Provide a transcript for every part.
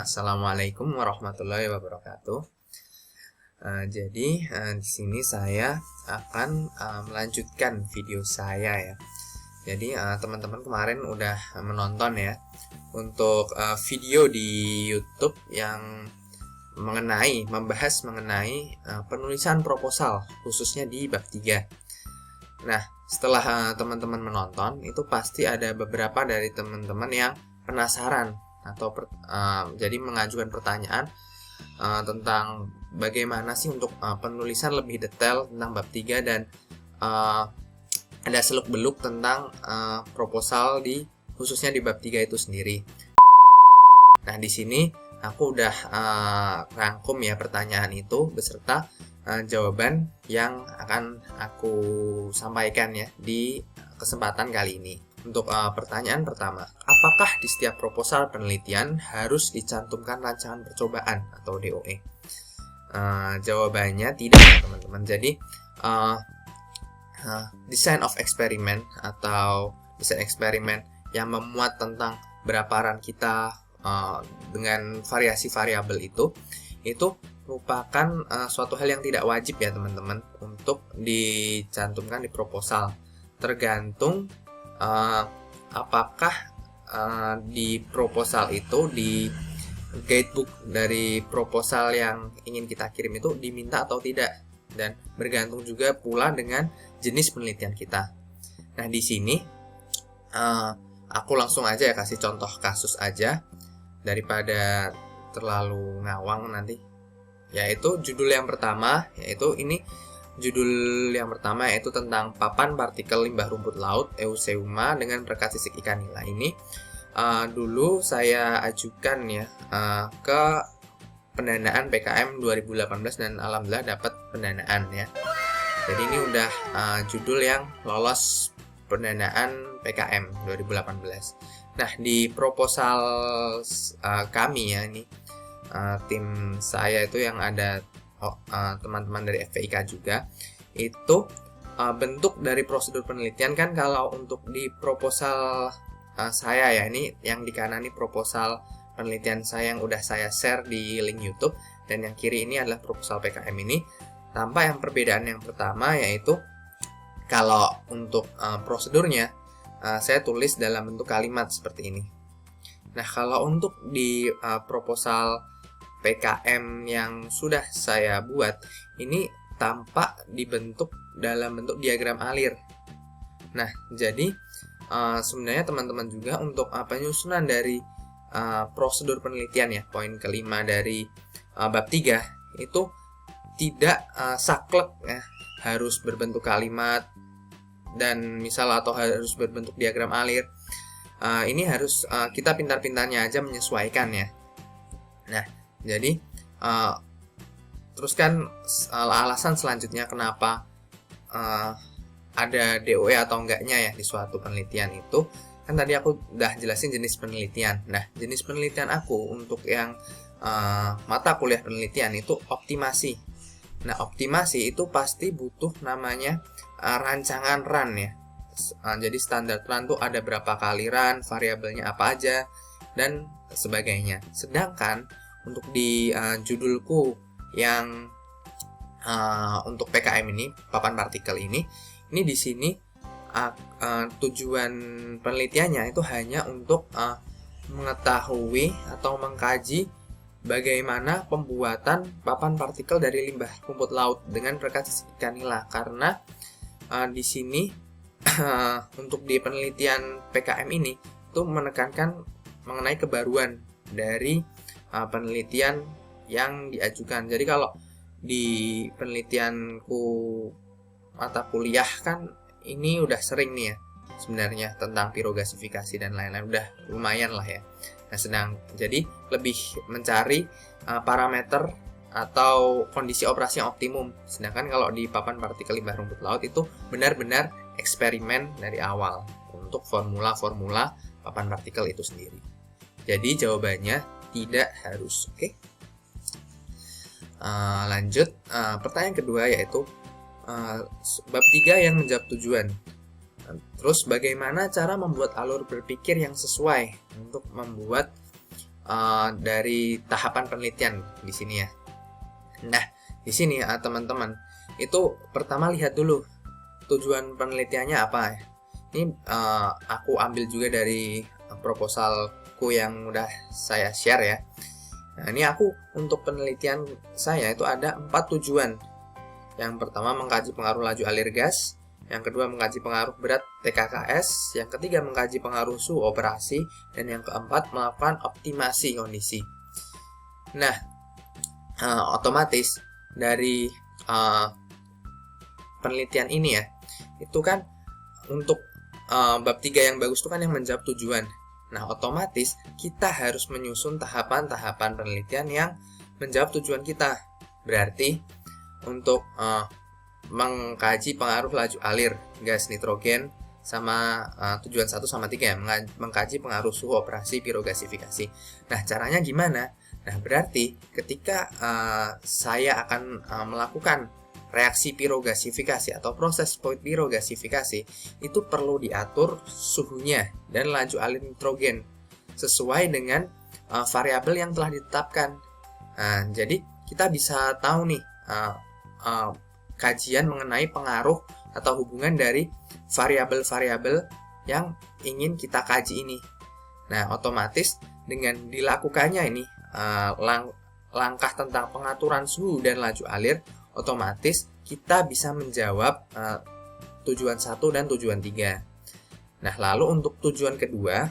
Assalamualaikum warahmatullahi wabarakatuh. Di sini saya akan melanjutkan video saya ya. Jadi teman-teman kemarin udah menonton ya untuk video di YouTube yang membahas mengenai penulisan proposal khususnya di bab 3. Nah, setelah teman-teman menonton, itu pasti ada beberapa dari teman-teman yang penasaran atau jadi mengajukan pertanyaan tentang bagaimana sih untuk penulisan lebih detail tentang bab 3 dan ada seluk-beluk tentang proposal khususnya di bab 3 itu sendiri. Nah, di sini aku udah rangkum ya pertanyaan itu beserta jawaban yang akan aku sampaikan ya di kesempatan kali ini. Untuk pertanyaan pertama, apakah di setiap proposal penelitian harus dicantumkan rancangan percobaan atau DOE? Jawabannya tidak, teman-teman. Jadi design of experiment atau desain eksperimen yang memuat tentang berapa kita dengan variasi variabel itu merupakan suatu hal yang tidak wajib ya teman-teman untuk dicantumkan di proposal. Tergantung apakah di proposal itu, di guidebook dari proposal yang ingin kita kirim itu diminta atau tidak, dan bergantung juga pula dengan jenis penelitian kita. Nah, di sini aku langsung aja ya kasih contoh kasus aja daripada terlalu ngawang nanti. Yaitu judul yang pertama, yaitu tentang papan partikel limbah rumput laut Eusebia dengan perekat sisik ikan nila. Ini dulu saya ajukan ya ke pendanaan PKM 2018 dan alhamdulillah dapat pendanaan ya. Jadi ini udah judul yang lolos pendanaan PKM 2018. Nah, di proposal kami ya, ini tim saya itu yang ada teman-teman dari FPIK juga, itu bentuk dari prosedur penelitian kan. Kalau untuk di proposal saya ya, ini yang di kanan ini proposal penelitian saya yang udah saya share di link YouTube, dan yang kiri ini adalah proposal PKM ini. Tanpa yang perbedaan yang pertama, yaitu kalau untuk prosedurnya saya tulis dalam bentuk kalimat seperti ini. Nah, kalau untuk di proposal PKM yang sudah saya buat, ini tampak dibentuk dalam bentuk diagram alir. Nah, jadi sebenarnya teman-teman juga untuk penyusunan dari prosedur penelitian ya, poin kelima dari bab 3 itu tidak saklek ya, harus berbentuk kalimat dan atau harus berbentuk diagram alir. Ini harus kita pintar-pintarnya aja menyesuaikan ya. Nah, jadi terus kan alasan selanjutnya kenapa ada DOE atau enggaknya ya di suatu penelitian itu, kan tadi aku udah jelasin jenis penelitian. Nah, jenis penelitian aku untuk yang mata kuliah penelitian itu optimasi. Nah, optimasi itu pasti butuh namanya rancangan run ya. Jadi standar run tuh ada berapa kali run, variabelnya apa aja, dan sebagainya. Sedangkan untuk di judulku yang untuk PKM ini, papan partikel ini di sini tujuan penelitiannya itu hanya untuk mengetahui atau mengkaji bagaimana pembuatan papan partikel dari limbah rumput laut dengan perekat sisik ikan nila. Karena di sini untuk di penelitian PKM ini itu menekankan mengenai kebaruan dari penelitian yang diajukan. Jadi kalau di penelitianku mata kuliah kan ini udah sering nih ya sebenarnya tentang pirogasifikasi dan lain-lain, udah lumayan lah ya. Nah, jadi lebih mencari parameter atau kondisi operasi yang optimum. Sedangkan kalau di papan partikel limbah rumput laut itu benar-benar eksperimen dari awal untuk formula-formula papan partikel itu sendiri. Jadi jawabannya tidak harus. Oke. Lanjut, pertanyaan kedua yaitu bab 3 yang menjawab tujuan. Terus bagaimana cara membuat alur berpikir yang sesuai untuk membuat dari tahapan penelitian di sini ya. Nah, di sini teman-teman, itu pertama lihat dulu tujuan penelitiannya apa ya. Ini aku ambil juga dari proposalku yang udah saya share ya. Nah, ini aku untuk penelitian saya itu ada 4 tujuan. Yang pertama mengkaji pengaruh laju alir gas, yang kedua mengkaji pengaruh berat TKKS, yang ketiga mengkaji pengaruh suhu operasi, dan yang keempat melakukan optimasi kondisi. Nah, otomatis dari penelitian ini ya, itu kan untuk bab 3 yang bagus itu kan yang menjawab tujuan. Nah, otomatis kita harus menyusun tahapan-tahapan penelitian yang menjawab tujuan kita. Berarti untuk mengkaji pengaruh laju alir gas nitrogen sama tujuan 1 sama 3 ya, mengkaji pengaruh suhu operasi pirogasifikasi. Nah, caranya gimana? Nah, berarti ketika saya akan melakukan reaksi pirogasifikasi atau proses pirogasifikasi, itu perlu diatur suhunya dan laju alir nitrogen sesuai dengan variabel yang telah ditetapkan. Nah, jadi kita bisa tahu nih kajian mengenai pengaruh atau hubungan dari variabel-variabel yang ingin kita kaji ini. Nah, otomatis dengan dilakukannya ini langkah tentang pengaturan suhu dan laju alir, otomatis kita bisa menjawab tujuan 1 dan tujuan 3. Nah, lalu untuk tujuan kedua,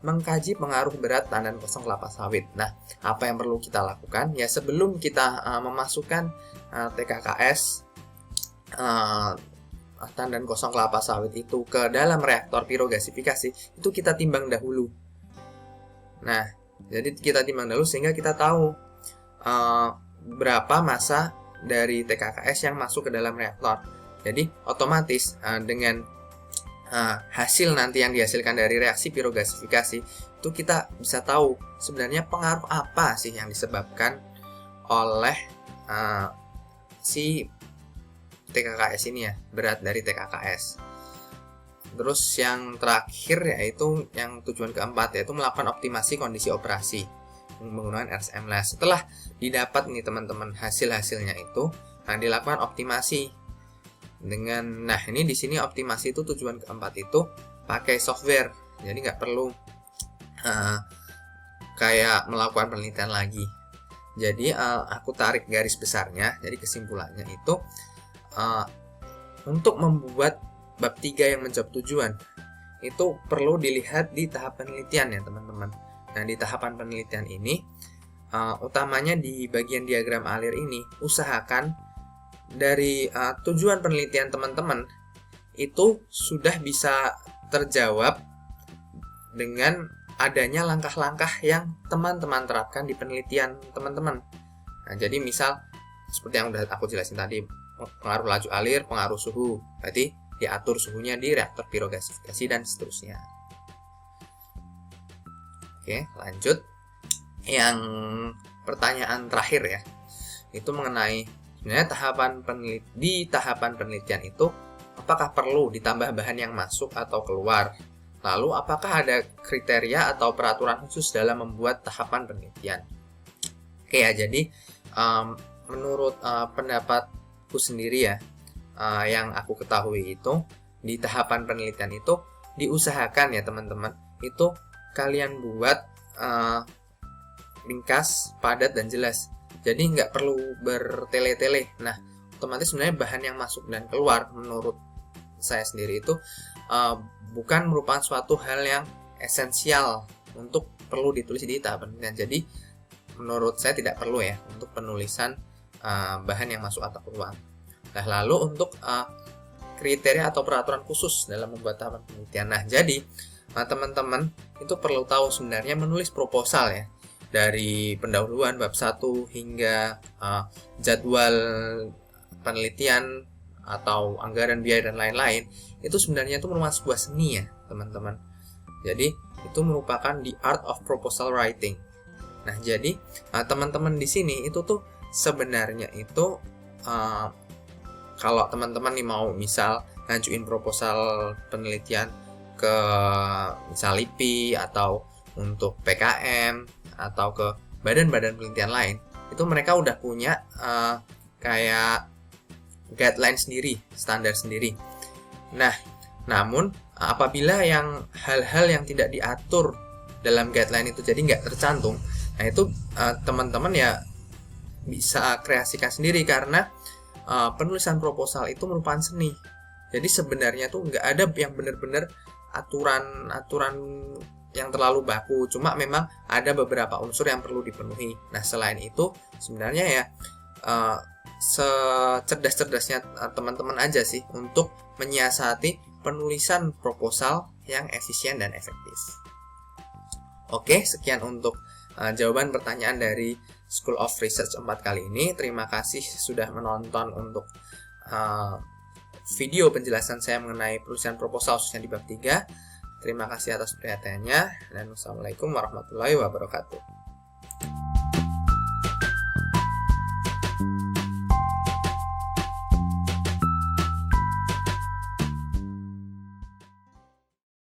mengkaji pengaruh berat tandan kosong kelapa sawit. Nah, apa yang perlu kita lakukan? Ya, sebelum kita memasukkan TKKS tandan kosong kelapa sawit itu ke dalam reaktor pirogasifikasi, itu kita timbang dahulu. Nah, jadi kita timbang dahulu sehingga kita tahu berapa massa dari TKKS yang masuk ke dalam reaktor. Jadi otomatis dengan hasil nanti yang dihasilkan dari reaksi pirogasifikasi itu kita bisa tahu sebenarnya pengaruh apa sih yang disebabkan oleh si TKKS ini ya, berat dari TKKS. Terus yang terakhir yaitu yang tujuan keempat, yaitu melakukan optimasi kondisi operasi menggunakan RSM. Nah, setelah didapat nih teman-teman hasil-hasilnya itu, nah dilakukan optimasi dengan, nah ini di sini optimasi itu tujuan keempat itu pakai software, jadi nggak perlu kayak melakukan penelitian lagi. Jadi aku tarik garis besarnya, jadi kesimpulannya itu untuk membuat bab 3 yang menjawab tujuan itu perlu dilihat di tahap penelitian ya teman-teman. Nah, di tahapan penelitian ini utamanya di bagian diagram alir ini, usahakan dari tujuan penelitian teman-teman itu sudah bisa terjawab dengan adanya langkah-langkah yang teman-teman terapkan di penelitian teman-teman. Nah, jadi misal seperti yang udah aku jelasin tadi, pengaruh laju alir, pengaruh suhu, berarti diatur suhunya di reaktor pirogasifikasi dan seterusnya. Oke, lanjut. Yang pertanyaan terakhir ya, itu mengenai sebenarnya di tahapan penelitian itu apakah perlu ditambah bahan yang masuk atau keluar? Lalu apakah ada kriteria atau peraturan khusus dalam membuat tahapan penelitian? Oke ya, jadi menurut pendapatku sendiri ya, yang aku ketahui itu di tahapan penelitian itu diusahakan ya teman-teman, itu kalian buat ringkas, padat, dan jelas. Jadi nggak perlu bertele-tele. Nah, otomatis sebenarnya bahan yang masuk dan keluar menurut saya sendiri itu bukan merupakan suatu hal yang esensial untuk perlu ditulis di tahap penelitian. Jadi menurut saya tidak perlu ya untuk penulisan bahan yang masuk atau keluar. Nah, lalu untuk kriteria atau peraturan khusus dalam membuat tahapan penelitian. Nah, jadi teman-teman itu perlu tahu sebenarnya menulis proposal ya, dari pendahuluan bab 1 hingga jadwal penelitian atau anggaran biaya dan lain-lain, itu sebenarnya itu merupakan sebuah seni ya teman-teman. Jadi itu merupakan the art of proposal writing. Nah, jadi teman-teman di sini itu tuh sebenarnya itu kalau teman-teman nih mau misal ngajuin proposal penelitian ke misal LIPI atau untuk PKM atau ke badan-badan penelitian lain, itu mereka udah punya kayak guideline sendiri, standar sendiri. Nah, namun apabila yang hal-hal yang tidak diatur dalam guideline itu jadi nggak tercantum, nah itu teman-teman ya bisa kreasikan sendiri, karena penulisan proposal itu merupakan seni. Jadi sebenarnya tuh nggak ada yang benar-benar aturan yang terlalu baku, cuma memang ada beberapa unsur yang perlu dipenuhi. Nah, selain itu sebenarnya ya secerdas-cerdasnya teman-teman aja sih untuk menyiasati penulisan proposal yang efisien dan efektif. Oke, sekian untuk jawaban pertanyaan dari School of Research 4 kali ini. Terima kasih sudah menonton untuk video penjelasan saya mengenai penulisan proposal khususnya di bab 3. Terima kasih atas perhatiannya, dan wassalamualaikum warahmatullahi wabarakatuh.